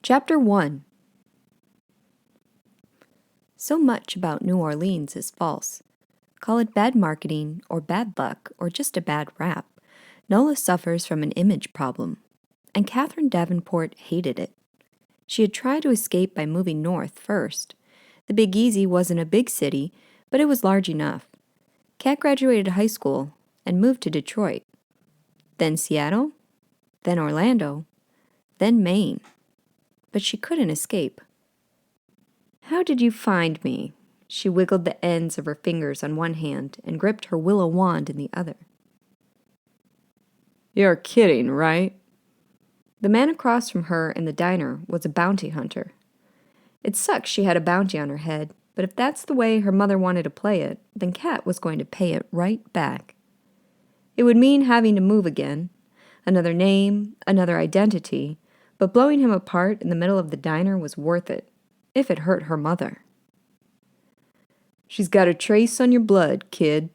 Chapter 1. So much about New Orleans is false. Call it bad marketing, or bad luck, or just a bad rap. Nola suffers from an image problem, and Catherine Davenport hated it. She had tried to escape by moving north first. The Big Easy wasn't a big city, but it was large enough. Cat graduated high school and moved to Detroit. Then Seattle, then Orlando, then Maine. But she couldn't escape. "How did you find me?" She wiggled the ends of her fingers on one hand and gripped her willow wand in the other. "You're kidding, right?" The man across from her in the diner was a bounty hunter. It sucked she had a bounty on her head, but if that's the way her mother wanted to play it, then Cat was going to pay it right back. It would mean having to move again, another name, another identity, but blowing him apart in the middle of the diner was worth it, if it hurt her mother. "She's got a trace on your blood, kid."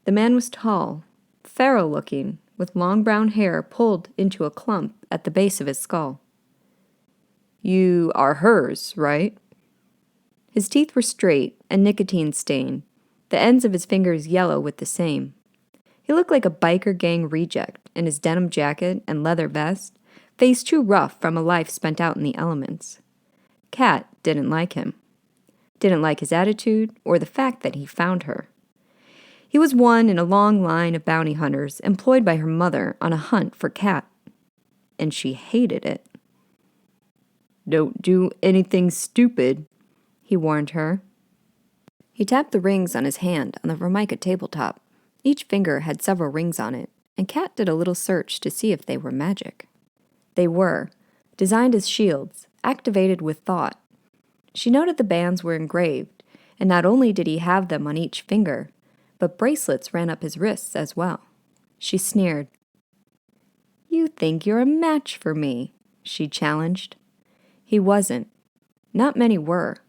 The man was tall, pharaoh-looking, with long brown hair pulled into a clump at the base of his skull. "You are hers, right?" His teeth were straight and nicotine-stained, the ends of his fingers yellow with the same. He looked like a biker gang reject in his denim jacket and leather vest, face too rough from a life spent out in the elements. Cat didn't like him. Didn't like his attitude or the fact that he found her. He was one in a long line of bounty hunters employed by her mother on a hunt for Cat. And she hated it. "Don't do anything stupid," he warned her. He tapped the rings on his hand on the Formica tabletop. Each finger had several rings on it, and Cat did a little search to see if they were magic. They were, designed as shields, activated with thought. She noted the bands were engraved, and not only did he have them on each finger, but bracelets ran up his wrists as well. She sneered. "You think you're a match for me," she challenged. He wasn't. Not many were.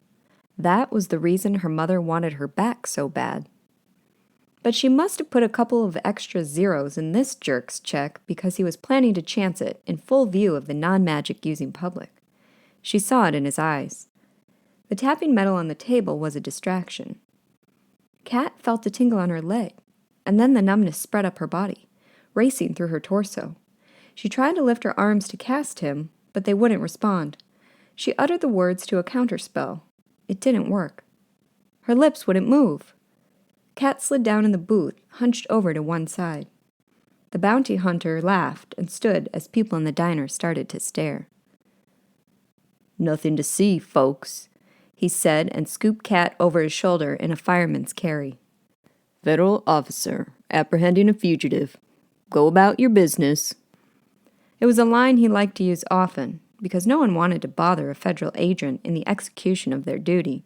That was the reason her mother wanted her back so bad. But she must have put a couple of extra zeros in this jerk's check because he was planning to chance it in full view of the non-magic using public. She saw it in his eyes. The tapping metal on the table was a distraction. Cat felt a tingle on her leg, and then the numbness spread up her body, racing through her torso. She tried to lift her arms to cast him, but they wouldn't respond. She uttered the words to a counterspell. It didn't work. Her lips wouldn't move. Cat slid down in the booth, hunched over to one side. The bounty hunter laughed and stood as people in the diner started to stare. "Nothing to see, folks," he said and scooped Cat over his shoulder in a fireman's carry. "Federal officer, apprehending a fugitive. Go about your business." It was a line he liked to use often, because no one wanted to bother a federal agent in the execution of their duty.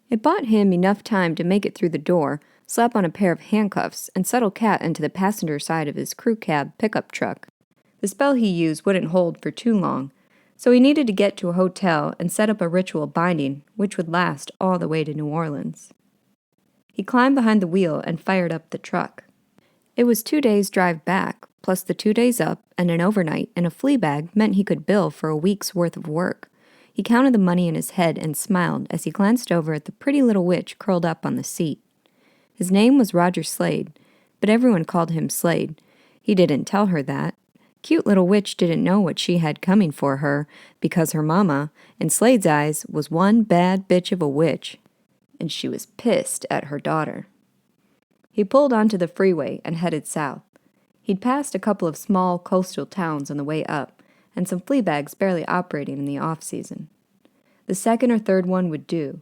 It bought him enough time to make it through the door, slap on a pair of handcuffs, and settle Cat into the passenger side of his crew cab pickup truck. The spell he used wouldn't hold for too long, so he needed to get to a hotel and set up a ritual binding, which would last all the way to New Orleans. He climbed behind the wheel and fired up the truck. It was 2 days' drive back, plus the 2 days up, and an overnight in a flea bag meant he could bill for a week's worth of work. He counted the money in his head and smiled as he glanced over at the pretty little witch curled up on the seat. His name was Roger Slade, but everyone called him Slade. He didn't tell her that. Cute little witch didn't know what she had coming for her, because her mama, in Slade's eyes, was one bad bitch of a witch, and she was pissed at her daughter. He pulled onto the freeway and headed south. He'd passed a couple of small coastal towns on the way up, and some flea bags barely operating in the off-season. The second or third one would do.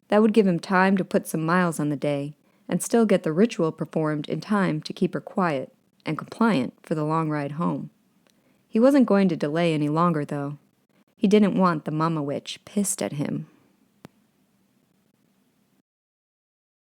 That would give him time to put some miles on the day, and still get the ritual performed in time to keep her quiet and compliant for the long ride home. He wasn't going to delay any longer, though. He didn't want the mama witch pissed at him.